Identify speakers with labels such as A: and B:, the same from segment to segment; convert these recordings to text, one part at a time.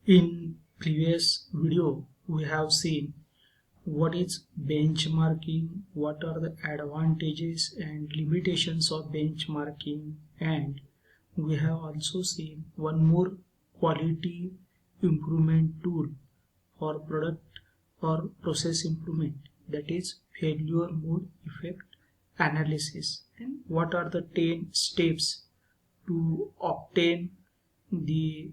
A: In previous video, we have seen what is benchmarking, what are the advantages and limitations of benchmarking, and we have also seen one more quality improvement tool for product or process improvement, that is failure mode effect analysis, and what are the 10 steps to obtain the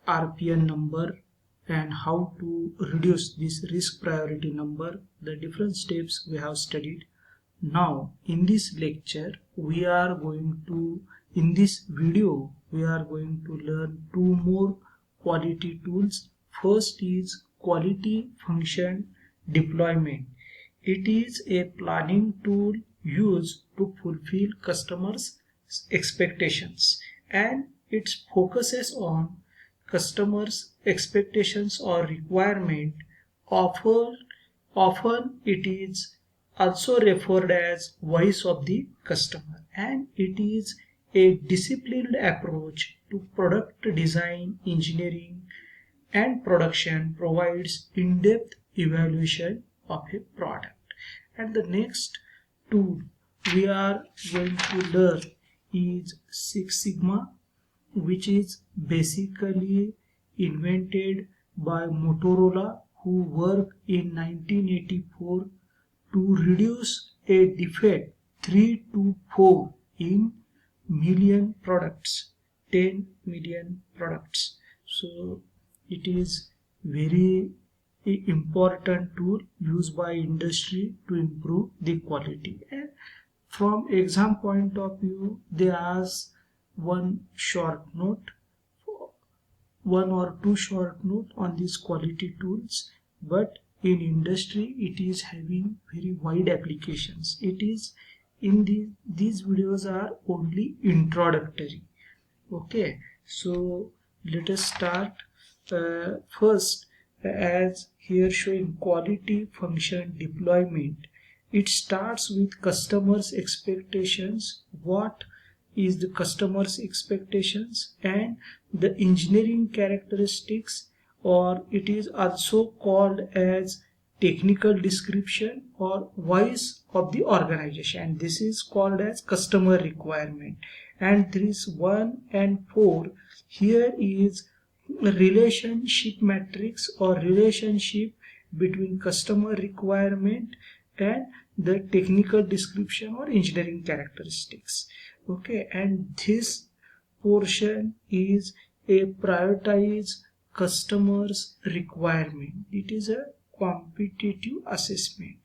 A: RPN number and how to reduce this risk priority number. The different steps we have studied. Now in this lecture in this video we are going to learn two more quality tools. First is quality function deployment. It is a planning tool used to fulfill customers' expectations, and it focuses on customers' expectations or requirement. Often it is also referred as voice of the customer, and it is a disciplined approach to product design, engineering and production, provides in-depth evaluation of a product. And the next tool we are going to learn is Six Sigma, which is basically invented by Motorola, who worked in 1984 to reduce a defect 3 to 4 in million products, 10 million products. So it is very important tool used by industry to improve the quality. And from exam point of view, they ask one or two short note on these quality tools, but in industry it is having very wide applications. It is these videos are only introductory. Okay, so let us start. First, as here showing quality function deployment, it starts with customers' expectations. What is the customer's expectations and the engineering characteristics, or it is also called as technical description or voice of the organization. This is called as customer requirement. And there is 1 and 4. Here is relationship matrix or relationship between customer requirement and the technical description or engineering characteristics. Okay, and this portion is a prioritized customers requirement. It is a competitive assessment.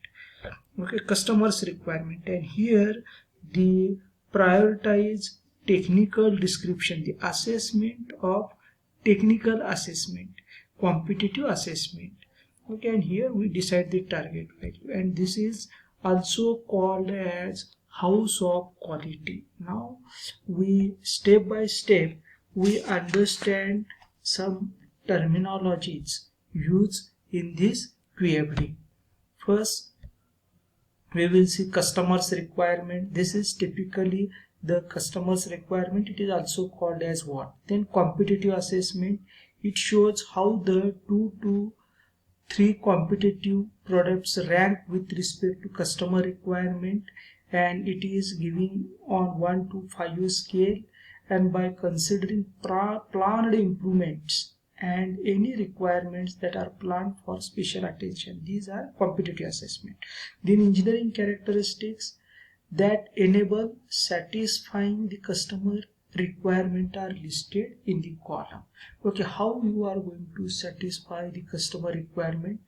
A: Okay, customers requirement, and here the prioritized technical description, the assessment of technical assessment, competitive assessment. Okay, and here we decide the target value, and this is also called as house of quality. Now we step by step we understand some terminologies used in this QFD. First, we will see customers requirement. This is typically the customer's requirement. It is also called as what? Then competitive assessment. It shows how the 2 to 3 competitive products rank with respect to customer requirement, and it is giving on 1 to 5 scale, and by considering planned improvements and any requirements that are planned for special attention. These are competitive assessment. Then engineering characteristics that enable satisfying the customer requirement are listed in the column. Okay, how you are going to satisfy the customer requirement?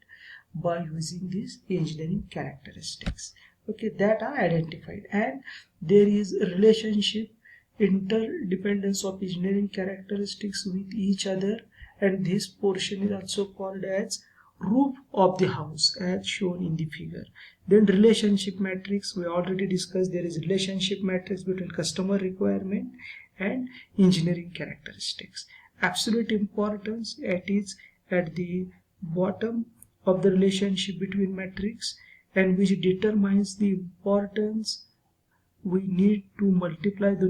A: By using these engineering characteristics. Okay, that are identified, and there is a relationship, interdependence of engineering characteristics with each other, and this portion is also called as roof of the house as shown in the figure. Then relationship matrix, we already discussed. There is relationship matrix between customer requirement and engineering characteristics. Absolute importance, it is at the bottom of the relationship between matrix, and which determines the importance. We need to multiply the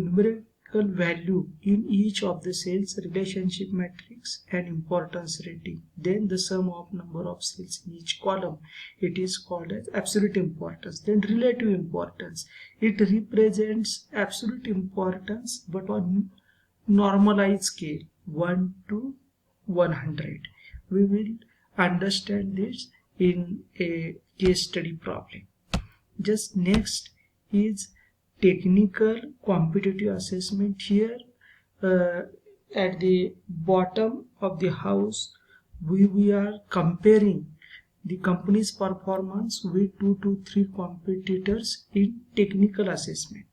A: value in each of the cells, relationship matrix and importance rating. Then the sum of number of cells in each column, it is called as absolute importance. Then relative importance, it represents absolute importance but on normalized scale 1 to 100. We will understand this in a case study problem. Just next is technical competitive assessment. Here at the bottom of the house we are comparing the company's performance with 2 to 3 competitors in technical assessment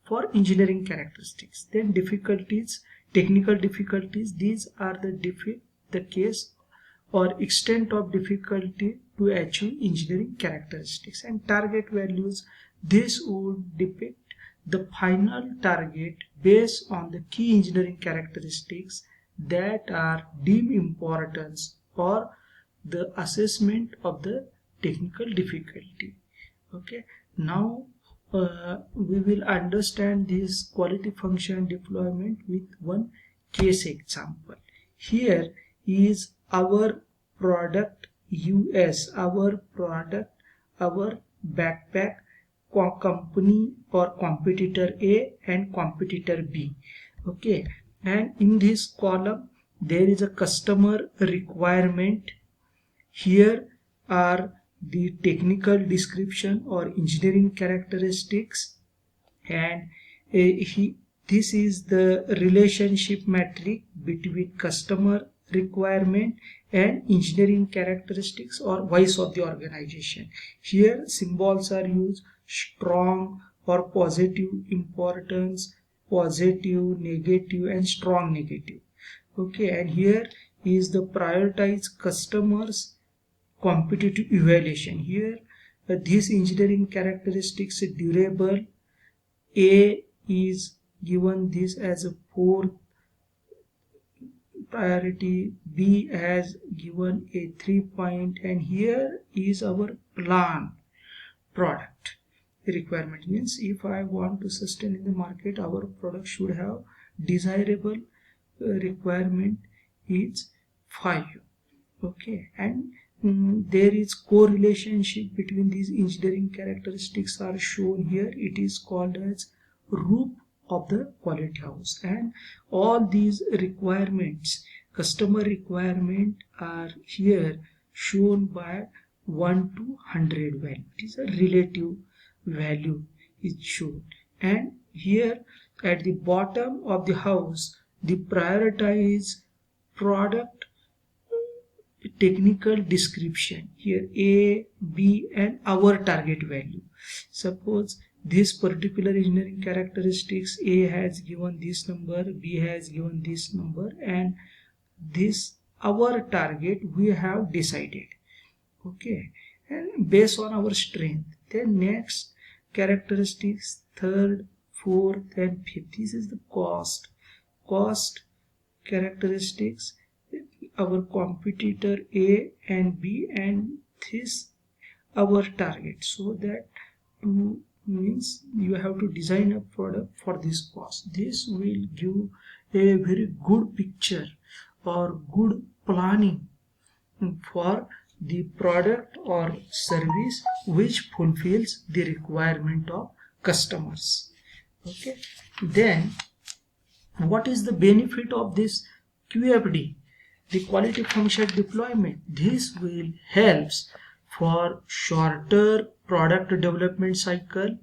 A: for engineering characteristics. Then difficulties, technical difficulties, these are the case or extent of difficulty to achieve engineering characteristics. And target values, this would depict the final target based on the key engineering characteristics that are deemed importance for the assessment of the technical difficulty. Okay, now we will understand this quality function deployment with one case example. Here is our product US, our backpack company or competitor A and competitor B. Okay, and in this column there is a customer requirement. Here are the technical description or engineering characteristics, and this is the relationship matrix between customer requirement and engineering characteristics or voice of the organization. Here symbols are used: strong or positive importance, positive, negative and strong negative. Okay, and here is the prioritized customers competitive evaluation. Here these engineering characteristics durable, A is given this as a 4th priority, B has given a 3 point, and here is our plan product requirement. Means if I want to sustain in the market, our product should have desirable requirement is 5. Okay, and there is correlationship between these engineering characteristics are shown here. It is called as roof of the quality house, and all these requirements, customer requirement, are here shown by 1 to 100 value. It is a relative value is shown, and here at the bottom of the house the prioritized product technical description. Here A, B and our target value. Suppose this particular engineering characteristics, A has given this number, B has given this number, and this our target we have decided. Okay, and based on our strength. Then next characteristics, 3rd, 4th and 5th. This is the cost characteristics, our competitor A and B, and this our target. So that means you have to design a product for this cost. This will give a very good picture or good planning for the product or service which fulfills the requirement of customers. Okay, then what is the benefit of this QFD, the quality function deployment? This will helps for shorter product development cycle.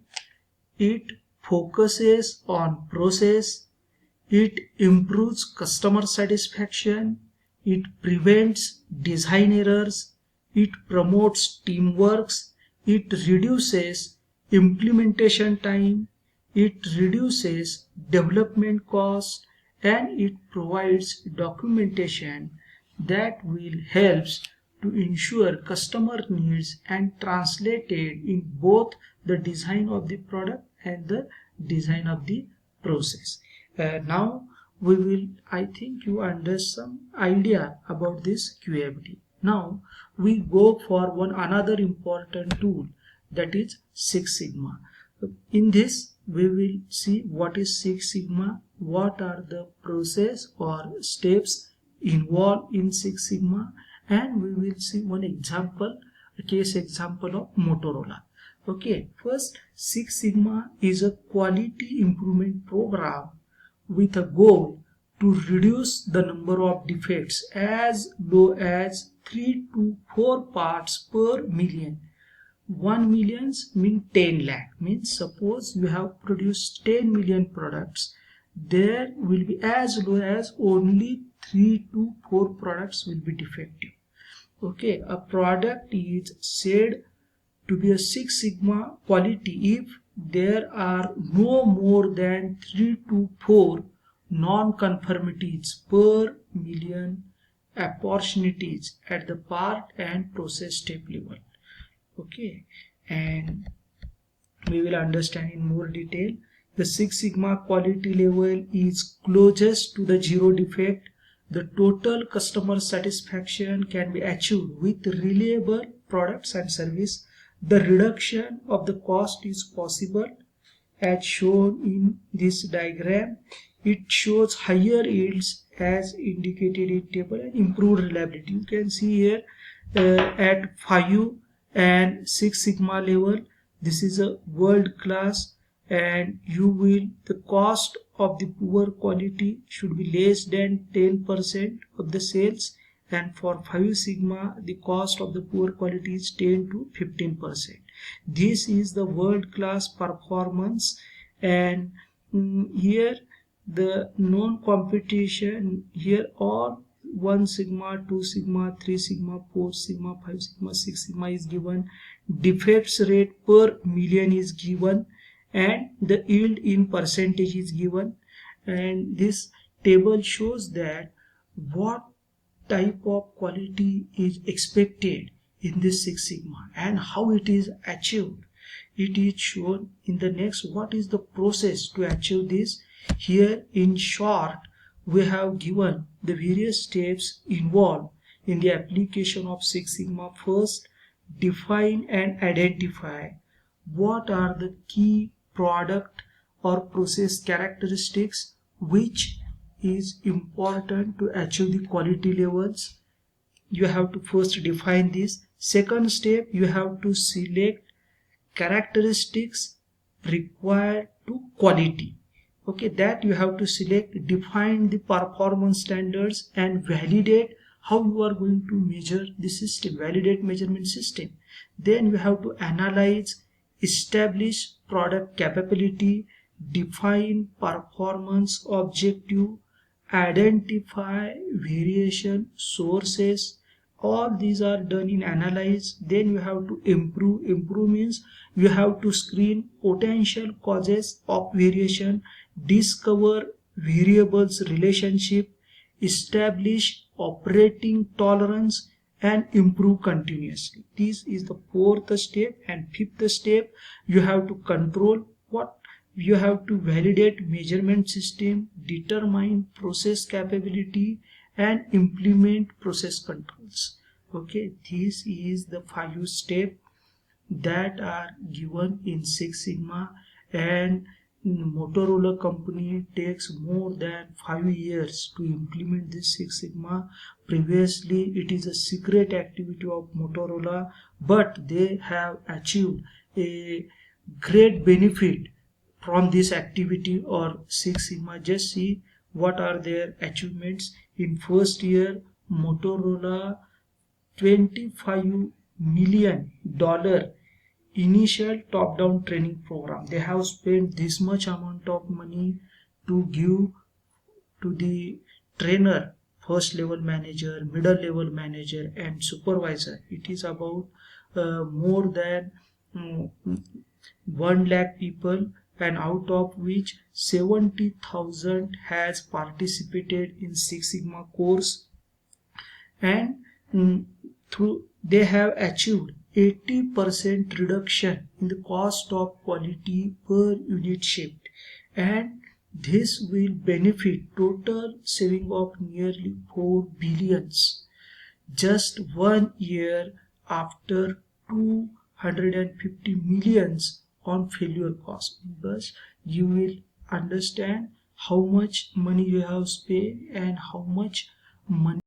A: It focuses on process, it improves customer satisfaction, it prevents design errors, it promotes teamwork, it reduces implementation time, it reduces development cost, and it provides documentation that will help to ensure customer needs and translated in both the design of the product and the design of the process. Now we will, I think you understand some idea about this QFD. Now we go for another important tool, that is Six Sigma. In this we will see what is Six Sigma what are the process or steps involved in Six Sigma, and we will see one example, a case example of Motorola. Okay, first, Six Sigma is a quality improvement program with a goal to reduce the number of defects as low as 3 to 4 parts per million. 1 million means 10 lakh, means suppose you have produced 10 million products, there will be as low as only 3 to 4 products will be defective. Okay, a product is said to be a Six Sigma quality if there are no more than 3 to 4 non-conformities per million opportunities at the part and process step level. Okay, and we will understand in more detail. The Six Sigma quality level is closest to the zero defect. The total customer satisfaction can be achieved with reliable products and service. The reduction of the cost is possible as shown in this diagram. It shows higher yields as indicated in table and improved reliability. You can see here at 5 and Six Sigma level, this is a world class, and the cost of the poor quality should be less than 10% of the sales, and for 5 Sigma the cost of the poor quality is 10 to 15%. This is the world class performance. And here the non-competition, here all 1 Sigma, 2 Sigma, 3 Sigma, 4 Sigma, 5 Sigma, 6 Sigma is given, defects rate per million is given, and the yield in percentage is given. And this table shows that what type of quality is expected in this Six Sigma and how it is achieved. It is shown in the next. What is the process to achieve this? Here in short, we have given the various steps involved in the application of Six Sigma. First, define and identify what are the key product or process characteristics which is important to achieve the quality levels. You have to first define this. Second step, you have to select characteristics required to quality. Okay, that you have to select, define the performance standards and validate how you are going to measure the system, validate measurement system. Then you have to analyze, establish product capability, define performance objective, identify variation sources. All these are done in analyze. Then you have to improve. Improve means you have to screen potential causes of variation, discover variables relationship, establish operating tolerance, and improve continuously. This is the fourth step. And fifth step, you have to control what you have to validate measurement system, determine process capability, and implement process controls. Okay, this is the 5 steps that are given in Six Sigma, and Motorola company takes more than 5 years to implement this Six Sigma. Previously it is a secret activity of Motorola, but they have achieved a great benefit from this activity or Six Sigma. Just see what are their achievements. In first year, Motorola $25 million initial top-down training program. They have spent this much amount of money to give to the trainer, first level manager, middle level manager, and supervisor. It is about more than 1 lakh people, and out of which 70,000 has participated in Six Sigma course, and through they have achieved 80% reduction in the cost of quality per unit shipped, and this will benefit total saving of nearly 4 billions just 1 year after 250 millions on failure cost. Thus you will understand how much money you have to pay and how much money